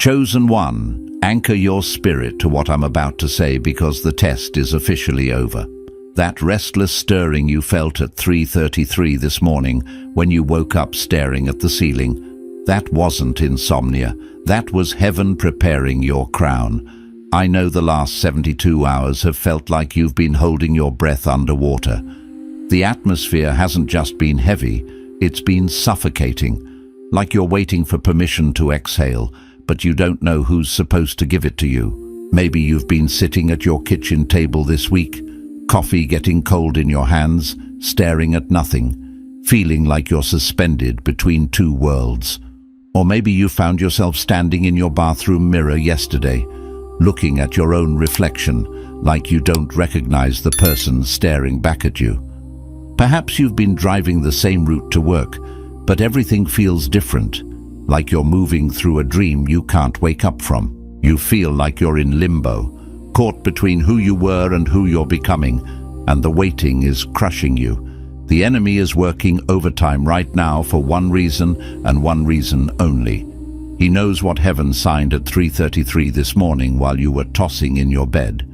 Chosen one, anchor your spirit to what I'm about to say because the test is officially over. That restless stirring you felt at 3:33 this morning when you woke up staring at the ceiling, that wasn't insomnia. That was heaven preparing your crown. I know the last 72 hours have felt like you've been holding your breath underwater. The atmosphere hasn't just been heavy, it's been suffocating, like you're waiting for permission to exhale, but you don't know who's supposed to give it to you. Maybe you've been sitting at your kitchen table this week, coffee getting cold in your hands, staring at nothing, feeling like you're suspended between two worlds. Or maybe you found yourself standing in your bathroom mirror yesterday, looking at your own reflection, like you don't recognize the person staring back at you. Perhaps you've been driving the same route to work, but everything feels different, like you're moving through a dream you can't wake up from. You feel like you're in limbo, caught between who you were and who you're becoming, and the waiting is crushing you. The enemy is working overtime right now for one reason and one reason only. He knows what heaven signed at 3:33 this morning while you were tossing in your bed.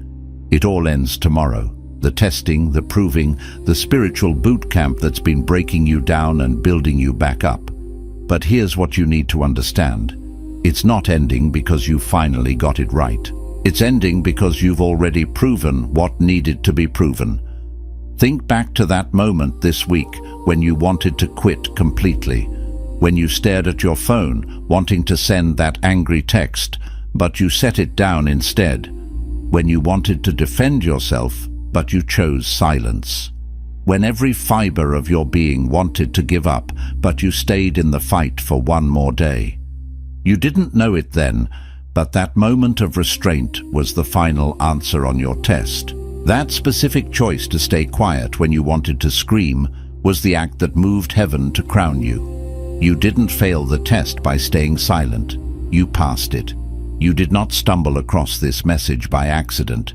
It all ends tomorrow. The testing, the proving, the spiritual boot camp that's been breaking you down and building you back up. But here's what you need to understand. It's not ending because you finally got it right. It's ending because you've already proven what needed to be proven. Think back to that moment this week when you wanted to quit completely, when you stared at your phone wanting to send that angry text, but you set it down instead, when you wanted to defend yourself, but you chose silence, when every fiber of your being wanted to give up, but you stayed in the fight for one more day. You didn't know it then, but that moment of restraint was the final answer on your test. That specific choice to stay quiet when you wanted to scream was the act that moved heaven to crown you. You didn't fail the test by staying silent. You passed it. You did not stumble across this message by accident.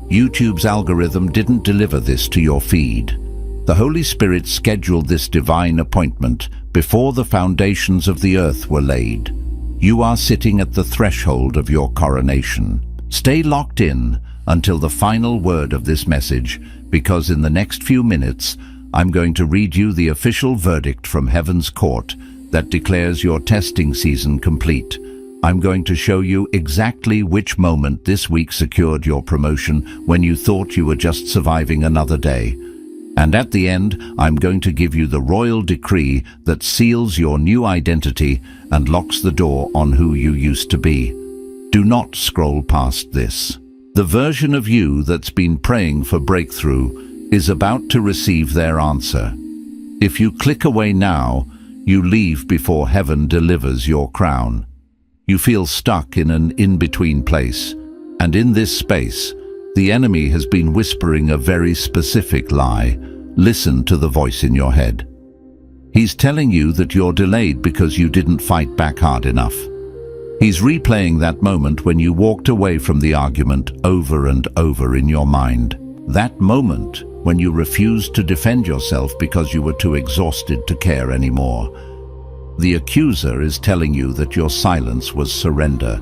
YouTube's algorithm didn't deliver this to your feed. The Holy Spirit scheduled this divine appointment before the foundations of the earth were laid. You are sitting at the threshold of your coronation. Stay locked in until the final word of this message, because in the next few minutes, I'm going to read you the official verdict from Heaven's court that declares your testing season complete. I'm going to show you exactly which moment this week secured your promotion when you thought you were just surviving another day. And at the end, I'm going to give you the royal decree that seals your new identity and locks the door on who you used to be. Do not scroll past this. The version of you that's been praying for breakthrough is about to receive their answer. If you click away now, you leave before heaven delivers your crown. You feel stuck in an in-between place, and in this space, the enemy has been whispering a very specific lie. Listen to the voice in your head. He's telling you that you're delayed because you didn't fight back hard enough. He's replaying that moment when you walked away from the argument over and over in your mind. That moment when you refused to defend yourself because you were too exhausted to care anymore. The accuser is telling you that your silence was surrender.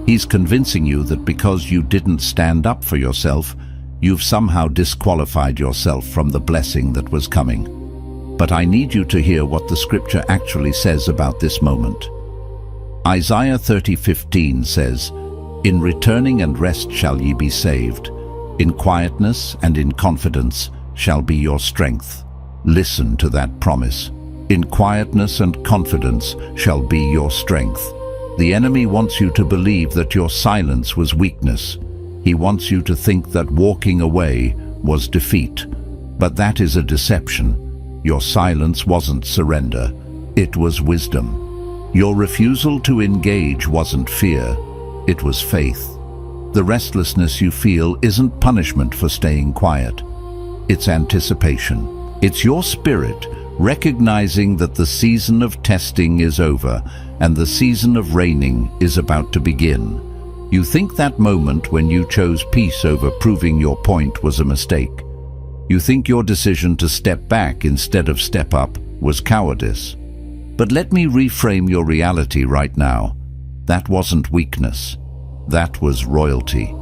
He's convincing you that because you didn't stand up for yourself, you've somehow disqualified yourself from the blessing that was coming. But I need you to hear what the scripture actually says about this moment. Isaiah 30:15 says, "In returning and rest shall ye be saved. In quietness and in confidence shall be your strength." Listen to that promise. In quietness and confidence shall be your strength. The enemy wants you to believe that your silence was weakness. He wants you to think that walking away was defeat. But that is a deception. Your silence wasn't surrender. It was wisdom. Your refusal to engage wasn't fear. It was faith. The restlessness you feel isn't punishment for staying quiet. It's anticipation. It's your spirit recognizing that the season of testing is over and the season of reigning is about to begin. You think that moment when you chose peace over proving your point was a mistake. You think your decision to step back instead of step up was cowardice. But let me reframe your reality right now. That wasn't weakness. That was royalty.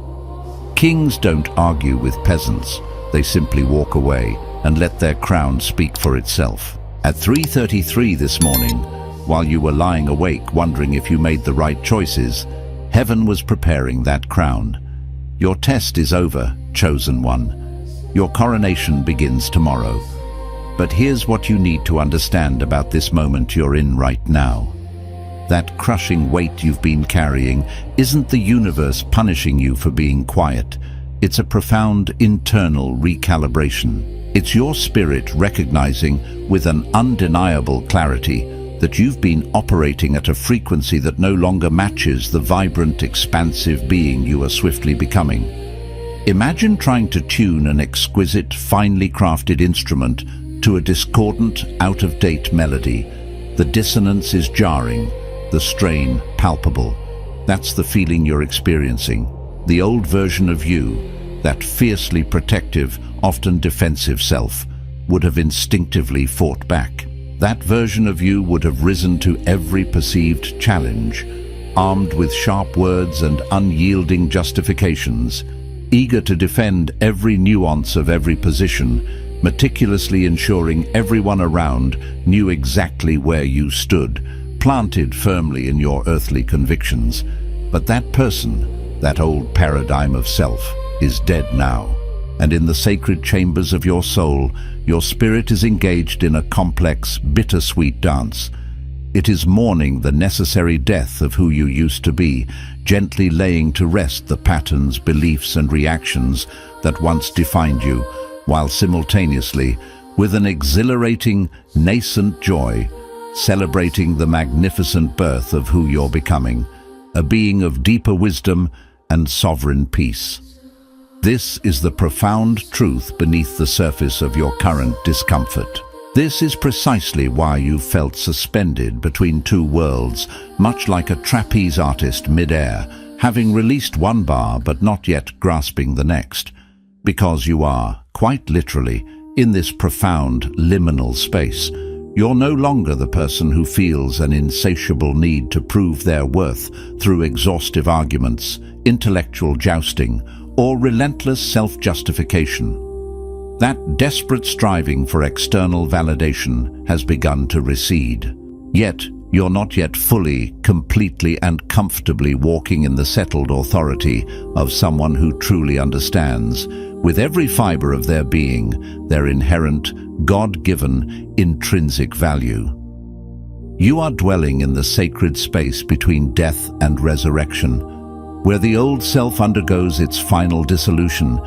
Kings don't argue with peasants. They simply walk away and let their crown speak for itself. At 3:33 this morning, while you were lying awake wondering if you made the right choices, heaven was preparing that crown. Your test is over, chosen one. Your coronation begins tomorrow. But here's what you need to understand about this moment you're in right now. That crushing weight you've been carrying isn't the universe punishing you for being quiet. It's a profound internal recalibration. It's your spirit recognizing with an undeniable clarity that you've been operating at a frequency that no longer matches the vibrant, expansive being you are swiftly becoming. Imagine trying to tune an exquisite, finely crafted instrument to a discordant, out-of-date melody. The dissonance is jarring, the strain palpable. That's the feeling you're experiencing. The old version of you, that fiercely protective, often defensive self, would have instinctively fought back. That version of you would have risen to every perceived challenge, armed with sharp words and unyielding justifications, eager to defend every nuance of every position, meticulously ensuring everyone around knew exactly where you stood, planted firmly in your earthly convictions. But that person, that old paradigm of self, is dead now. And in the sacred chambers of your soul, your spirit is engaged in a complex, bittersweet dance. It is mourning the necessary death of who you used to be, gently laying to rest the patterns, beliefs, and reactions that once defined you, while simultaneously, with an exhilarating, nascent joy, celebrating the magnificent birth of who you're becoming, a being of deeper wisdom and sovereign peace. This is the profound truth beneath the surface of your current discomfort. This is precisely why you felt suspended between two worlds, much like a trapeze artist mid-air, having released one bar but not yet grasping the next. Because you are, quite literally, in this profound liminal space. You're no longer the person who feels an insatiable need to prove their worth through exhaustive arguments, intellectual jousting, or relentless self-justification. That desperate striving for external validation has begun to recede. Yet, you're not yet fully, completely, and comfortably walking in the settled authority of someone who truly understands, with every fiber of their being, their inherent, God-given, intrinsic value. You are dwelling in the sacred space between death and resurrection, where the old self undergoes its final dissolution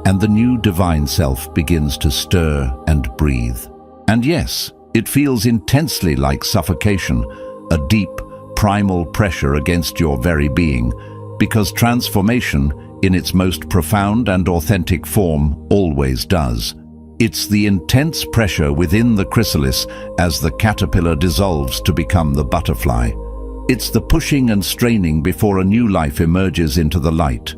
and the new divine self begins to stir and breathe. And yes, it feels intensely like suffocation, a deep, primal pressure against your very being, because transformation, in its most profound and authentic form, always does. It's the intense pressure within the chrysalis as the caterpillar dissolves to become the butterfly. It's the pushing and straining before a new life emerges into the light.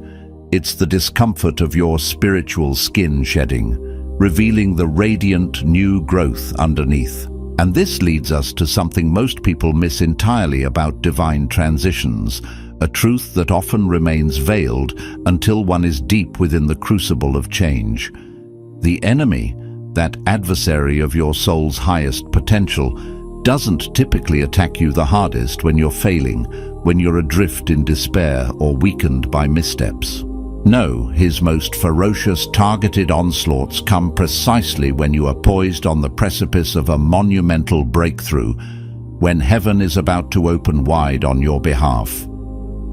It's the discomfort of your spiritual skin shedding, revealing the radiant new growth underneath. And this leads us to something most people miss entirely about divine transitions, a truth that often remains veiled until one is deep within the crucible of change. The enemy, that adversary of your soul's highest potential, doesn't typically attack you the hardest when you're failing, when you're adrift in despair or weakened by missteps. No, his most ferocious, targeted onslaughts come precisely when you are poised on the precipice of a monumental breakthrough, when heaven is about to open wide on your behalf.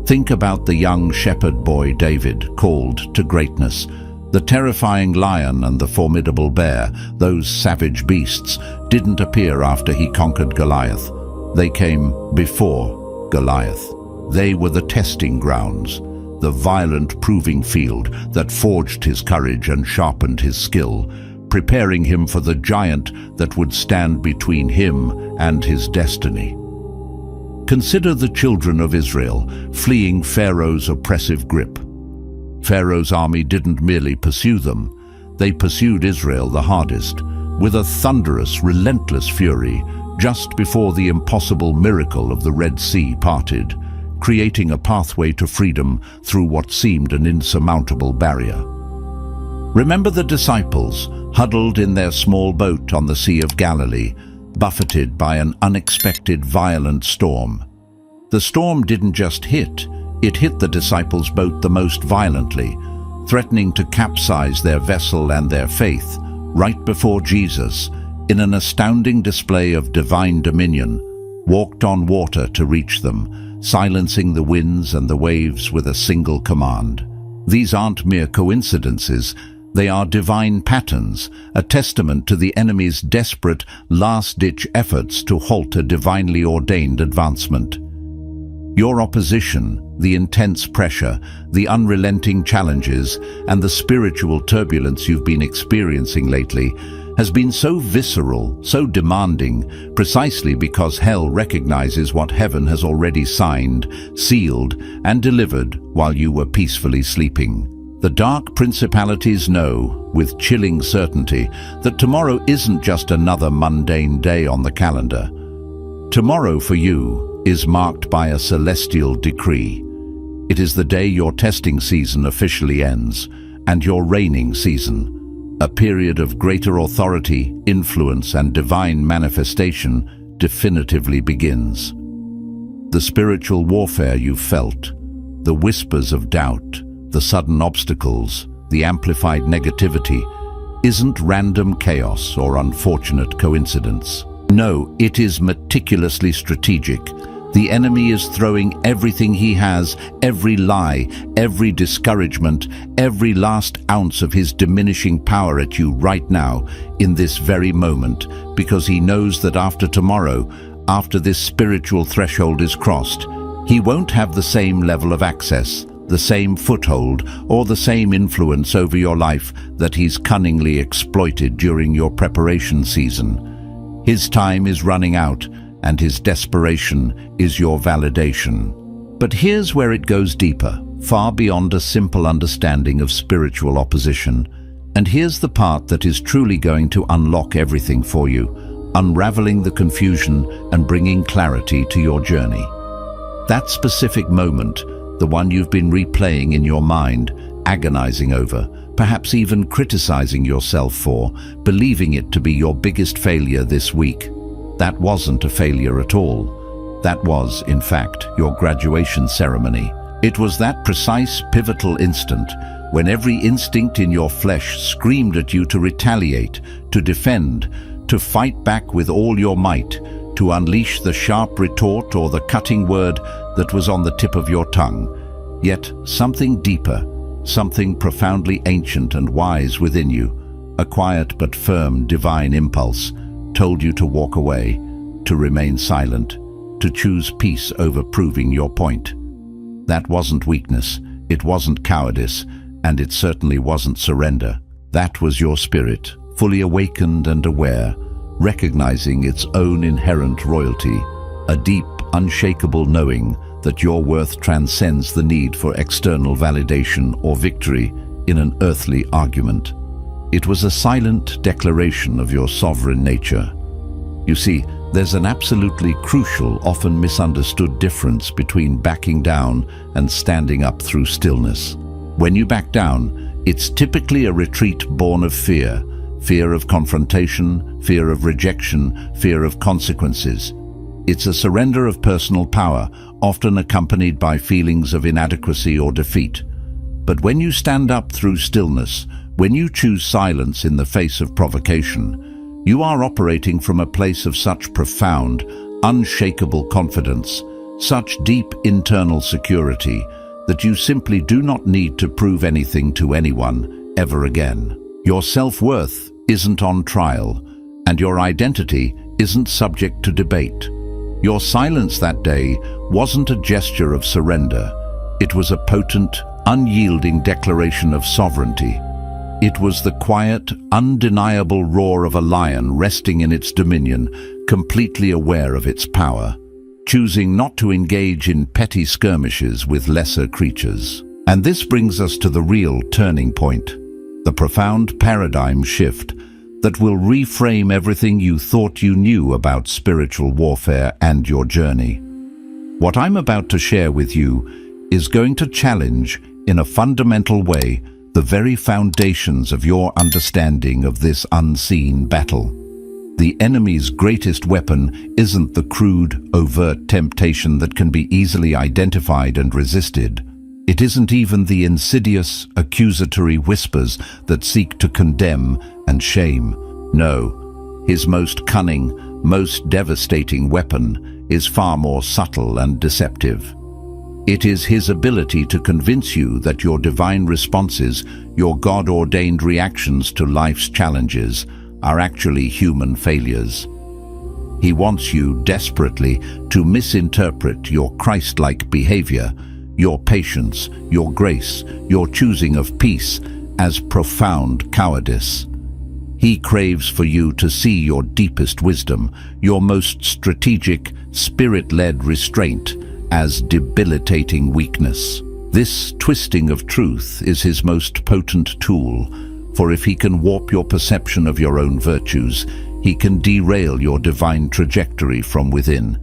Think about the young shepherd boy David, called to greatness. The terrifying lion and the formidable bear, those savage beasts, didn't appear after he conquered Goliath. They came before Goliath. They were the testing grounds, the violent proving field that forged his courage and sharpened his skill, preparing him for the giant that would stand between him and his destiny. Consider the children of Israel fleeing Pharaoh's oppressive grip. Pharaoh's army didn't merely pursue them, they pursued Israel the hardest, with a thunderous, relentless fury, just before the impossible miracle of the Red Sea parted, creating a pathway to freedom through what seemed an insurmountable barrier. Remember the disciples, huddled in their small boat on the Sea of Galilee, buffeted by an unexpected violent storm. The storm didn't just hit, it hit the disciples' boat the most violently, threatening to capsize their vessel and their faith, right before Jesus, in an astounding display of divine dominion, walked on water to reach them, silencing the winds and the waves with a single command. These aren't mere coincidences, they are divine patterns, a testament to the enemy's desperate, last-ditch efforts to halt a divinely ordained advancement. Your opposition, the intense pressure, the unrelenting challenges, and the spiritual turbulence you've been experiencing lately has been so visceral, so demanding, precisely because hell recognizes what heaven has already signed, sealed, and delivered while you were peacefully sleeping. The dark principalities know, with chilling certainty, that tomorrow isn't just another mundane day on the calendar. Tomorrow for you is marked by a celestial decree. It is the day your testing season officially ends, and your reigning season, a period of greater authority, influence, and divine manifestation, definitively begins. The spiritual warfare you felt, the whispers of doubt, the sudden obstacles, the amplified negativity, isn't random chaos or unfortunate coincidence. No, it is meticulously strategic. The enemy is throwing everything he has, every lie, every discouragement, every last ounce of his diminishing power at you right now, in this very moment, because he knows that after tomorrow, after this spiritual threshold is crossed, he won't have the same level of access, the same foothold, or the same influence over your life that he's cunningly exploited during your preparation season. His time is running out, and his desperation is your validation. But here's where it goes deeper, far beyond a simple understanding of spiritual opposition. And here's the part that is truly going to unlock everything for you, unraveling the confusion and bringing clarity to your journey. That specific moment, the one you've been replaying in your mind, agonizing over, perhaps even criticizing yourself for, believing it to be your biggest failure this week. That wasn't a failure at all. That was, in fact, your graduation ceremony. It was that precise, pivotal instant when every instinct in your flesh screamed at you to retaliate, to defend, to fight back with all your might, to unleash the sharp retort or the cutting word that was on the tip of your tongue. Yet something deeper, something profoundly ancient and wise within you, a quiet but firm divine impulse, told you to walk away, to remain silent, to choose peace over proving your point. That wasn't weakness, it wasn't cowardice, and it certainly wasn't surrender. That was your spirit, fully awakened and aware, recognizing its own inherent royalty, a deep, unshakable knowing that your worth transcends the need for external validation or victory in an earthly argument. It was a silent declaration of your sovereign nature. You see, there's an absolutely crucial, often misunderstood difference between backing down and standing up through stillness. When you back down, it's typically a retreat born of fear, fear of confrontation, fear of rejection, fear of consequences. It's a surrender of personal power, often accompanied by feelings of inadequacy or defeat. But when you stand up through stillness, when you choose silence in the face of provocation, you are operating from a place of such profound, unshakable confidence, such deep internal security, that you simply do not need to prove anything to anyone ever again. Your self-worth isn't on trial, and your identity isn't subject to debate. Your silence that day wasn't a gesture of surrender. It was a potent, unyielding declaration of sovereignty. It was the quiet, undeniable roar of a lion resting in its dominion, completely aware of its power, choosing not to engage in petty skirmishes with lesser creatures. And this brings us to the real turning point, the profound paradigm shift that will reframe everything you thought you knew about spiritual warfare and your journey. What I'm about to share with you is going to challenge, in a fundamental way, the very foundations of your understanding of this unseen battle. The enemy's greatest weapon isn't the crude, overt temptation that can be easily identified and resisted. It isn't even the insidious, accusatory whispers that seek to condemn and shame. No, his most cunning, most devastating weapon is far more subtle and deceptive. It is his ability to convince you that your divine responses, your God-ordained reactions to life's challenges, are actually human failures. He wants you desperately to misinterpret your Christ-like behavior, your patience, your grace, your choosing of peace as profound cowardice. He craves for you to see your deepest wisdom, your most strategic, spirit-led restraint as debilitating weakness. This twisting of truth is his most potent tool, for if he can warp your perception of your own virtues, he can derail your divine trajectory from within.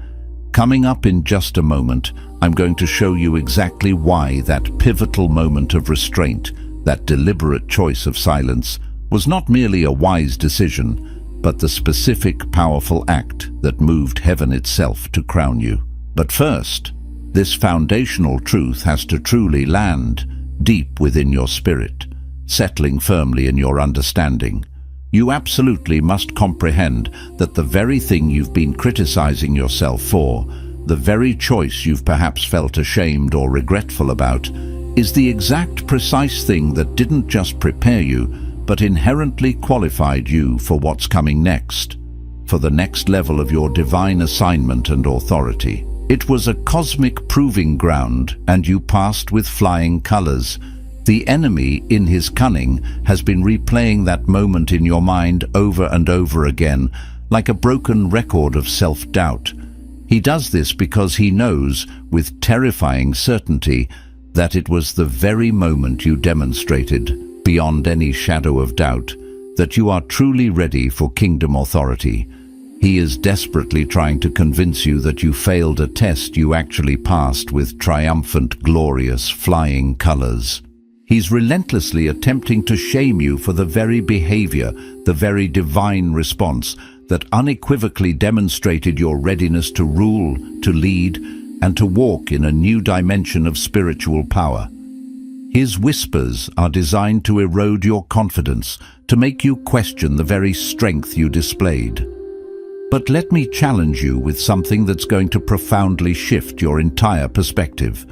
Coming up in just a moment, I'm going to show you exactly why that pivotal moment of restraint, that deliberate choice of silence, was not merely a wise decision, but the specific, powerful act that moved heaven itself to crown you. But first, this foundational truth has to truly land deep within your spirit, settling firmly in your understanding. You absolutely must comprehend that the very thing you've been criticizing yourself for, the very choice you've perhaps felt ashamed or regretful about, is the exact precise thing that didn't just prepare you, but inherently qualified you for what's coming next, for the next level of your divine assignment and authority. It was a cosmic proving ground, and you passed with flying colors. The enemy, in his cunning, has been replaying that moment in your mind over and over again, like a broken record of self-doubt. He does this because he knows, with terrifying certainty, that it was the very moment you demonstrated, beyond any shadow of doubt, that you are truly ready for kingdom authority. He is desperately trying to convince you that you failed a test you actually passed with triumphant, glorious, flying colors. He's relentlessly attempting to shame you for the very behavior, the very divine response that unequivocally demonstrated your readiness to rule, to lead, and to walk in a new dimension of spiritual power. His whispers are designed to erode your confidence, to make you question the very strength you displayed. But let me challenge you with something that's going to profoundly shift your entire perspective,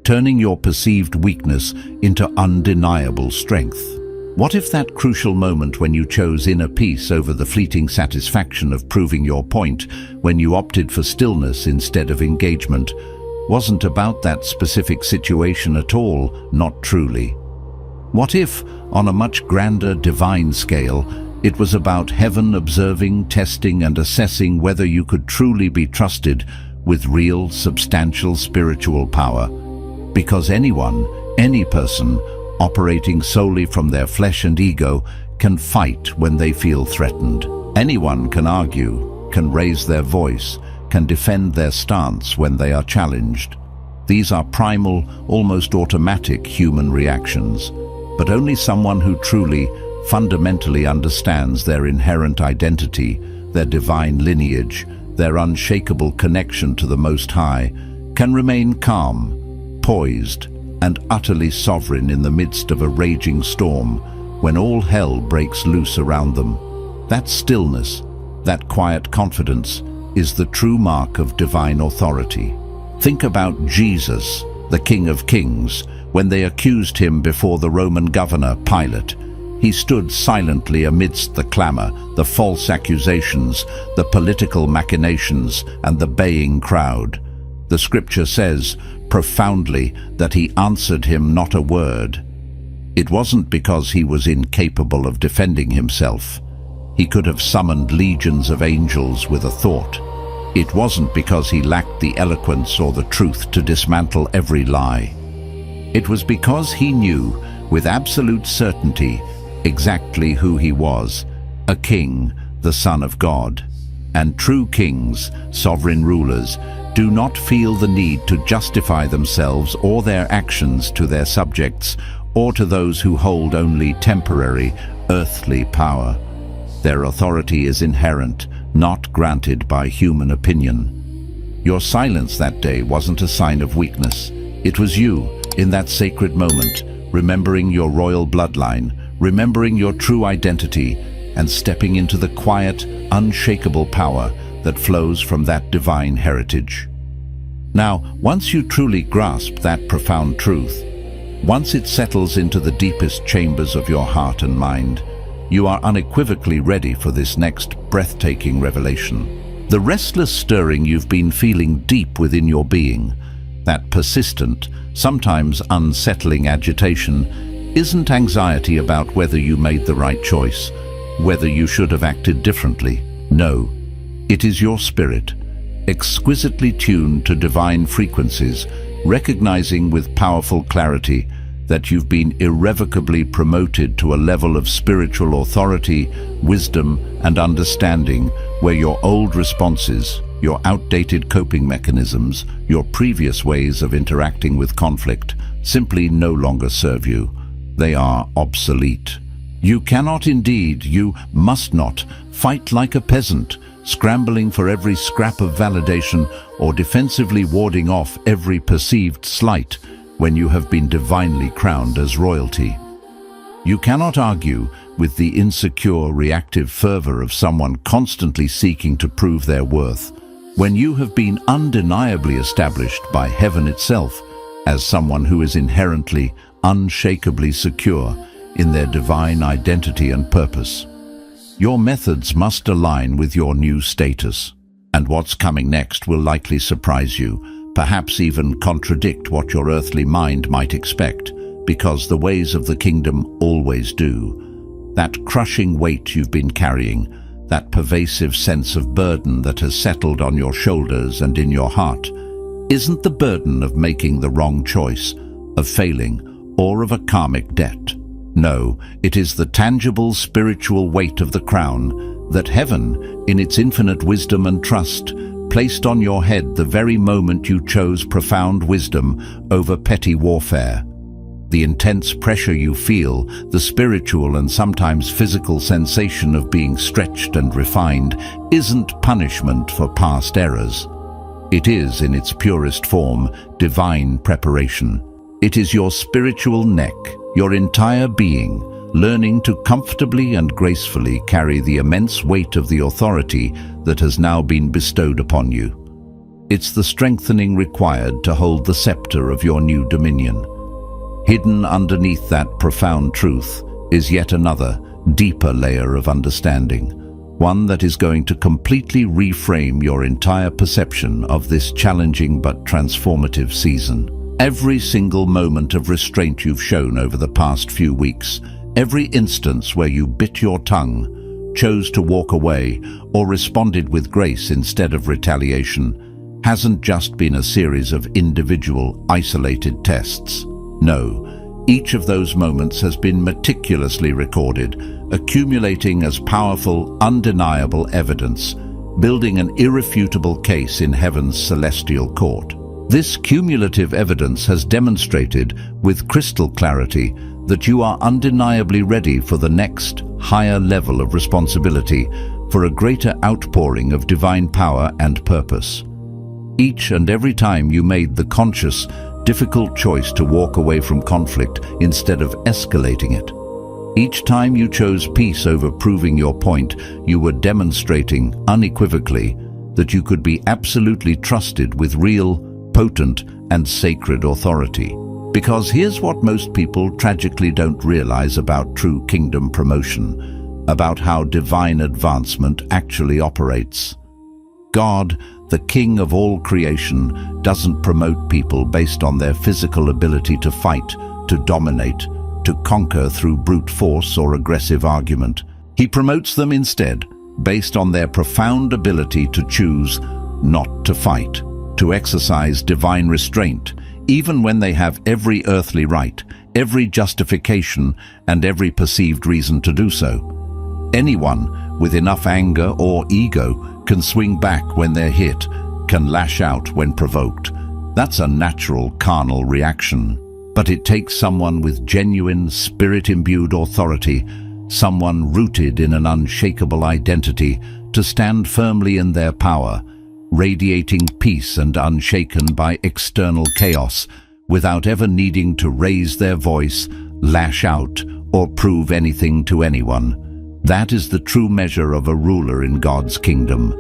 turning your perceived weakness into undeniable strength. What if that crucial moment when you chose inner peace over the fleeting satisfaction of proving your point, when you opted for stillness instead of engagement, wasn't about that specific situation at all, not truly? What if, on a much grander divine scale, it was about heaven observing, testing, and assessing whether you could truly be trusted with real, substantial spiritual power? Because anyone, any person, operating solely from their flesh and ego, can fight when they feel threatened. Anyone can argue, can raise their voice, can defend their stance when they are challenged. These are primal, almost automatic human reactions, but only someone who truly, fundamentally understands their inherent identity, their divine lineage, their unshakable connection to the Most High, can remain calm, poised, and utterly sovereign in the midst of a raging storm when all hell breaks loose around them. That stillness, that quiet confidence, is the true mark of divine authority. Think about Jesus, the King of Kings, when they accused him before the Roman governor Pilate. He stood silently amidst the clamor, the false accusations, the political machinations, and the baying crowd. The scripture says, profoundly, that he answered him not a word. It wasn't because he was incapable of defending himself. He could have summoned legions of angels with a thought. It wasn't because he lacked the eloquence or the truth to dismantle every lie. It was because he knew, with absolute certainty, exactly who he was, a king, the Son of God. And true kings, sovereign rulers, do not feel the need to justify themselves or their actions to their subjects or to those who hold only temporary, earthly power. Their authority is inherent, not granted by human opinion. Your silence that day wasn't a sign of weakness. It was you, in that sacred moment, remembering your royal bloodline, remembering your true identity, and stepping into the quiet, unshakable power that flows from that divine heritage. Now, once you truly grasp that profound truth, once it settles into the deepest chambers of your heart and mind, you are unequivocally ready for this next breathtaking revelation. The restless stirring you've been feeling deep within your being, that persistent, sometimes unsettling agitation, isn't anxiety about whether you made the right choice, whether you should have acted differently. No, it is your spirit, exquisitely tuned to divine frequencies, recognizing with powerful clarity that you've been irrevocably promoted to a level of spiritual authority, wisdom, and understanding where your old responses, your outdated coping mechanisms, your previous ways of interacting with conflict simply no longer serve you. They are obsolete. You cannot indeed, you must not, fight like a peasant, scrambling for every scrap of validation or defensively warding off every perceived slight when you have been divinely crowned as royalty. You cannot argue with the insecure, reactive fervor of someone constantly seeking to prove their worth when you have been undeniably established by heaven itself as someone who is inherently, unshakably secure in their divine identity and purpose. Your methods must align with your new status, and what's coming next will likely surprise you, perhaps even contradict what your earthly mind might expect, because the ways of the kingdom always do. That crushing weight you've been carrying, that pervasive sense of burden that has settled on your shoulders and in your heart, isn't the burden of making the wrong choice, of failing, or of a karmic debt. No, it is the tangible spiritual weight of the crown that heaven, in its infinite wisdom and trust, placed on your head the very moment you chose profound wisdom over petty warfare. The intense pressure you feel, the spiritual and sometimes physical sensation of being stretched and refined, isn't punishment for past errors. It is, in its purest form, divine preparation. It is your spiritual neck, your entire being, learning to comfortably and gracefully carry the immense weight of the authority that has now been bestowed upon you. It's the strengthening required to hold the scepter of your new dominion. Hidden underneath that profound truth is yet another, deeper layer of understanding, one that is going to completely reframe your entire perception of this challenging but transformative season. Every single moment of restraint you've shown over the past few weeks, every instance where you bit your tongue, chose to walk away, or responded with grace instead of retaliation, hasn't just been a series of individual, isolated tests. No, each of those moments has been meticulously recorded, accumulating as powerful, undeniable evidence, building an irrefutable case in heaven's celestial court. This cumulative evidence has demonstrated with crystal clarity that you are undeniably ready for the next, higher level of responsibility, for a greater outpouring of divine power and purpose. Each and every time you made the conscious, difficult choice to walk away from conflict instead of escalating it. Each time you chose peace over proving your point, you were demonstrating unequivocally that you could be absolutely trusted with real, potent, and sacred authority. Because here's what most people tragically don't realize about true kingdom promotion, about how divine advancement actually operates. God, the King of all creation, doesn't promote people based on their physical ability to fight, to dominate, to conquer through brute force or aggressive argument. He promotes them instead based on their profound ability to choose not to fight, to exercise divine restraint, even when they have every earthly right, every justification, and every perceived reason to do so. Anyone with enough anger or ego can swing back when they're hit, can lash out when provoked. That's a natural carnal reaction. But it takes someone with genuine spirit-imbued authority, someone rooted in an unshakable identity, to stand firmly in their power, radiating peace and unshaken by external chaos, without ever needing to raise their voice, lash out, or prove anything to anyone. That is the true measure of a ruler in God's kingdom.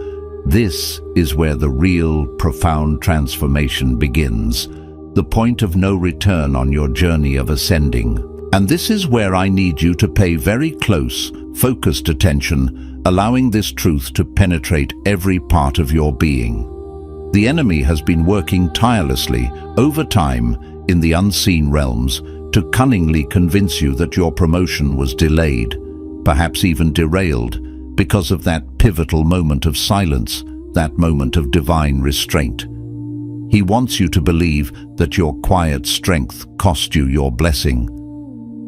This is where the real, profound transformation begins, the point of no return on your journey of ascending. And this is where I need you to pay very close, focused attention, allowing this truth to penetrate every part of your being. The enemy has been working tirelessly, over time, in the unseen realms, to cunningly convince you that your promotion was delayed, perhaps even derailed, because of that pivotal moment of silence, that moment of divine restraint. He wants you to believe that your quiet strength cost you your blessing.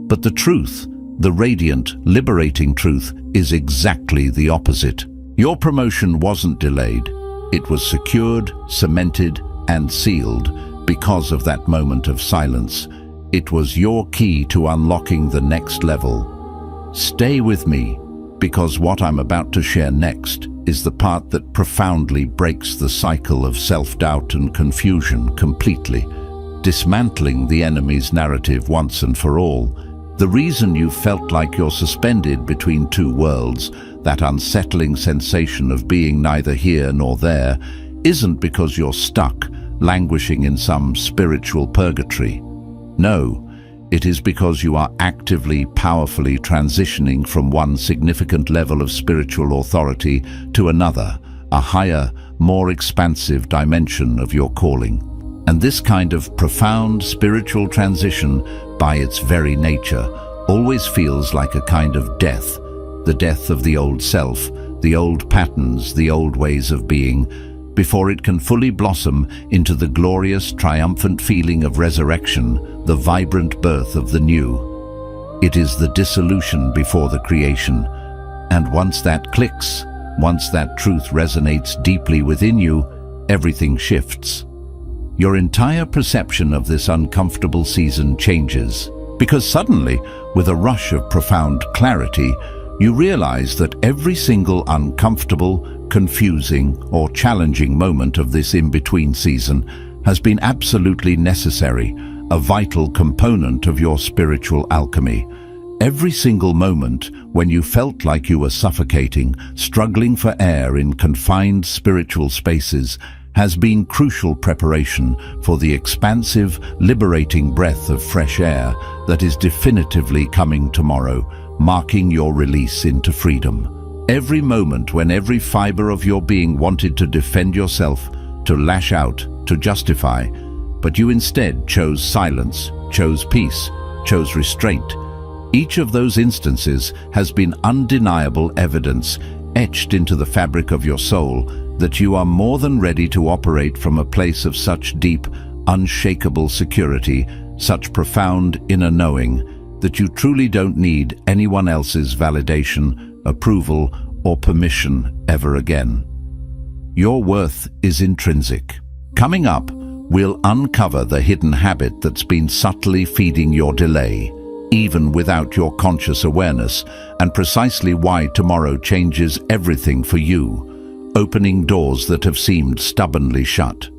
But the truth, the radiant, liberating truth, is exactly the opposite. Your promotion wasn't delayed. It was secured, cemented, and sealed because of that moment of silence. It was your key to unlocking the next level. Stay with me, because what I'm about to share next is the part that profoundly breaks the cycle of self-doubt and confusion completely, dismantling the enemy's narrative once and for all. The reason you felt like you're suspended between two worlds, that unsettling sensation of being neither here nor there, isn't because you're stuck, languishing in some spiritual purgatory. No, it is because you are actively, powerfully transitioning from one significant level of spiritual authority to another, a higher, more expansive dimension of your calling. And this kind of profound spiritual transition, by its very nature, always feels like a kind of death, the death of the old self, the old patterns, the old ways of being, before it can fully blossom into the glorious, triumphant feeling of resurrection, the vibrant birth of the new. It is the dissolution before the creation. And once that clicks, once that truth resonates deeply within you, everything shifts. Your entire perception of this uncomfortable season changes, because suddenly, with a rush of profound clarity, you realize that every single uncomfortable, confusing, or challenging moment of this in-between season has been absolutely necessary, a vital component of your spiritual alchemy. Every single moment when you felt like you were suffocating, struggling for air in confined spiritual spaces, has been crucial preparation for the expansive, liberating breath of fresh air that is definitively coming tomorrow, marking your release into freedom. Every moment when every fiber of your being wanted to defend yourself, to lash out, to justify, but you instead chose silence, chose peace, chose restraint. Each of those instances has been undeniable evidence, etched into the fabric of your soul, that you are more than ready to operate from a place of such deep, unshakable security, such profound inner knowing, that you truly don't need anyone else's validation, approval, or permission ever again. Your worth is intrinsic. Coming up, we'll uncover the hidden habit that's been subtly feeding your delay, even without your conscious awareness, and precisely why tomorrow changes everything for you, opening doors that have seemed stubbornly shut.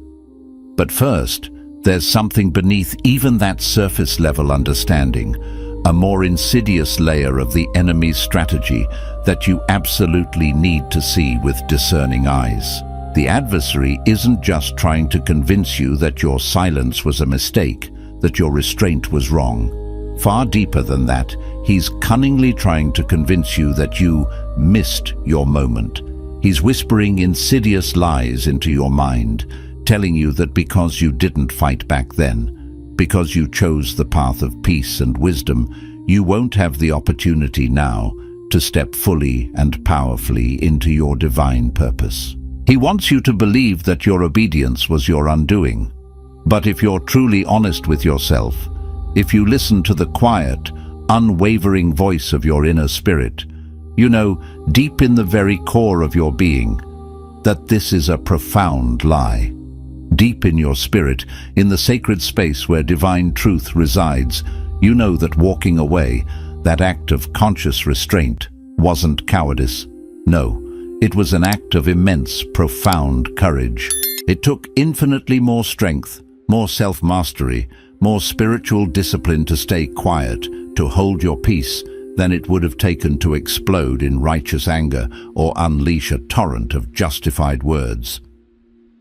But first, there's something beneath even that surface-level understanding, a more insidious layer of the enemy's strategy that you absolutely need to see with discerning eyes. The adversary isn't just trying to convince you that your silence was a mistake, that your restraint was wrong. Far deeper than that, he's cunningly trying to convince you that you missed your moment. He's whispering insidious lies into your mind, telling you that because you didn't fight back then, because you chose the path of peace and wisdom, you won't have the opportunity now to step fully and powerfully into your divine purpose. He wants you to believe that your obedience was your undoing. But if you're truly honest with yourself, if you listen to the quiet, unwavering voice of your inner spirit, you know, deep in the very core of your being, that this is a profound lie. Deep in your spirit, in the sacred space where divine truth resides, you know that walking away, that act of conscious restraint, wasn't cowardice. No, it was an act of immense, profound courage. It took infinitely more strength, more self-mastery, more spiritual discipline to stay quiet, to hold your peace, than it would have taken to explode in righteous anger or unleash a torrent of justified words.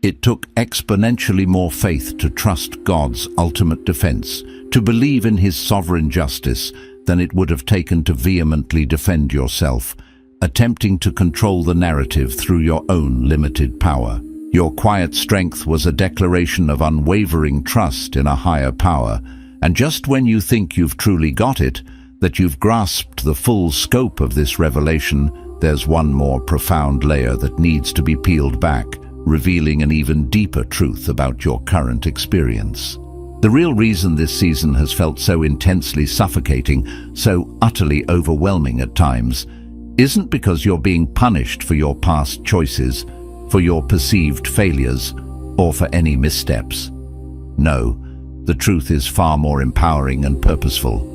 It took exponentially more faith to trust God's ultimate defense, to believe in His sovereign justice, than it would have taken to vehemently defend yourself, attempting to control the narrative through your own limited power. Your quiet strength was a declaration of unwavering trust in a higher power, and just when you think you've truly got it, that you've grasped the full scope of this revelation, there's one more profound layer that needs to be peeled back, revealing an even deeper truth about your current experience. The real reason this season has felt so intensely suffocating, so utterly overwhelming at times, isn't because you're being punished for your past choices, for your perceived failures, or for any missteps. No, the truth is far more empowering and purposeful.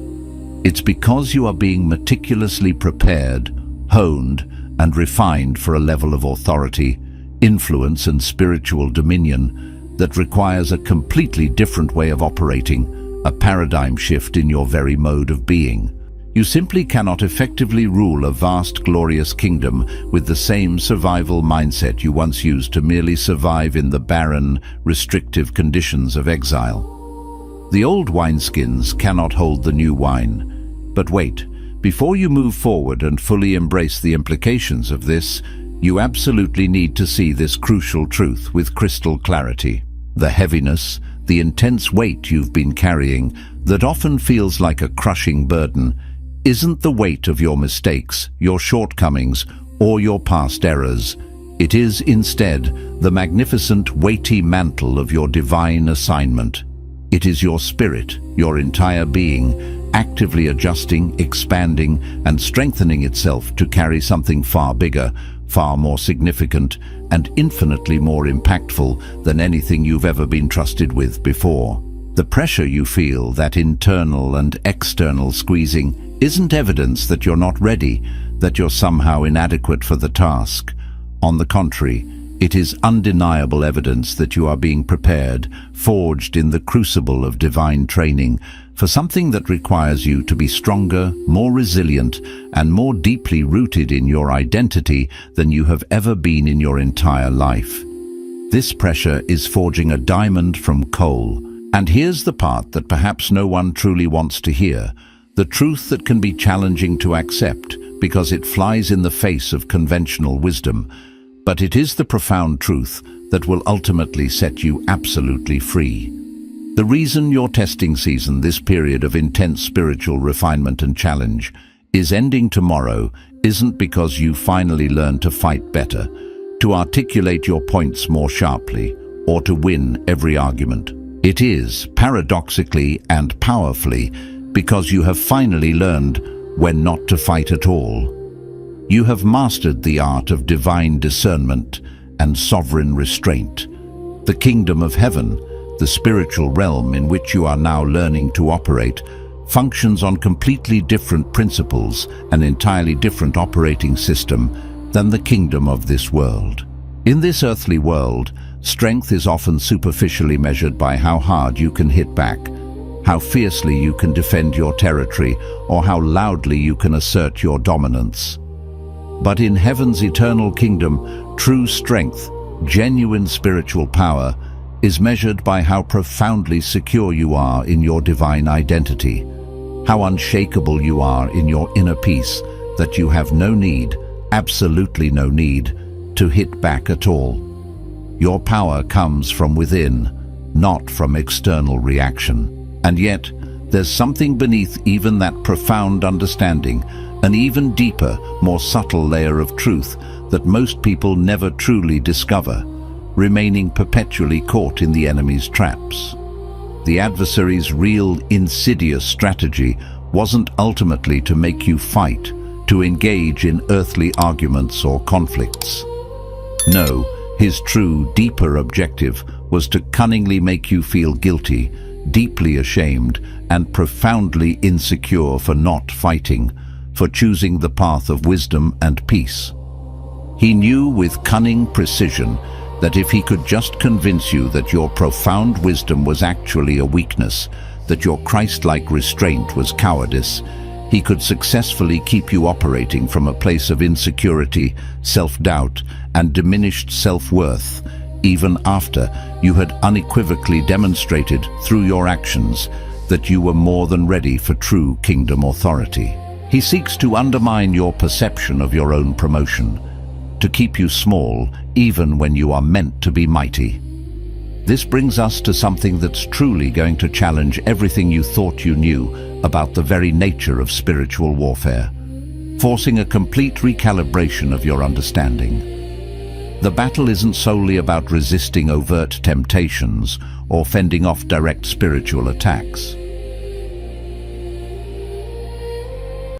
It's because you are being meticulously prepared, honed, and refined for a level of authority, influence, and spiritual dominion that requires a completely different way of operating, a paradigm shift in your very mode of being. You simply cannot effectively rule a vast, glorious kingdom with the same survival mindset you once used to merely survive in the barren, restrictive conditions of exile. The old wineskins cannot hold the new wine. But wait, before you move forward and fully embrace the implications of this, you absolutely need to see this crucial truth with crystal clarity. The heaviness, the intense weight you've been carrying, that often feels like a crushing burden, isn't the weight of your mistakes, your shortcomings, or your past errors. It is instead the magnificent, weighty mantle of your divine assignment. It is your spirit, your entire being, actively adjusting, expanding, and strengthening itself to carry something far bigger, far more significant, and infinitely more impactful than anything you've ever been trusted with before. The pressure you feel, that internal and external squeezing, isn't evidence that you're not ready, that you're somehow inadequate for the task. On the contrary, it is undeniable evidence that you are being prepared, forged in the crucible of divine training, for something that requires you to be stronger, more resilient, and more deeply rooted in your identity than you have ever been in your entire life. This pressure is forging a diamond from coal. And here's the part that perhaps no one truly wants to hear, the truth that can be challenging to accept because it flies in the face of conventional wisdom. But it is the profound truth that will ultimately set you absolutely free. The reason your testing season, this period of intense spiritual refinement and challenge, is ending tomorrow isn't because you finally learn to fight better, to articulate your points more sharply, or to win every argument. It is, paradoxically and powerfully, because you have finally learned when not to fight at all. You have mastered the art of divine discernment and sovereign restraint. The kingdom of heaven, the spiritual realm in which you are now learning to operate, functions on completely different principles, an entirely different operating system than the kingdom of this world. In this earthly world, strength is often superficially measured by how hard you can hit back, how fiercely you can defend your territory, or how loudly you can assert your dominance. But in heaven's eternal kingdom, true strength, genuine spiritual power, is measured by how profoundly secure you are in your divine identity, how unshakable you are in your inner peace, that you have no need, absolutely no need, to hit back at all. Your power comes from within, not from external reaction. And yet, there's something beneath even that profound understanding, an even deeper, more subtle layer of truth that most people never truly discover, remaining perpetually caught in the enemy's traps. The adversary's real insidious strategy wasn't ultimately to make you fight, to engage in earthly arguments or conflicts. No, His true, deeper objective was to cunningly make you feel guilty, deeply ashamed, and profoundly insecure for not fighting, for choosing the path of wisdom and peace. He knew with cunning precision that if he could just convince you that your profound wisdom was actually a weakness, that your Christ-like restraint was cowardice, he could successfully keep you operating from a place of insecurity, self-doubt, and diminished self-worth, even after you had unequivocally demonstrated through your actions that you were more than ready for true kingdom authority. He seeks to undermine your perception of your own promotion, to keep you small even when you are meant to be mighty. This brings us to something that's truly going to challenge everything you thought you knew about the very nature of spiritual warfare, forcing a complete recalibration of your understanding. The battle isn't solely about resisting overt temptations or fending off direct spiritual attacks.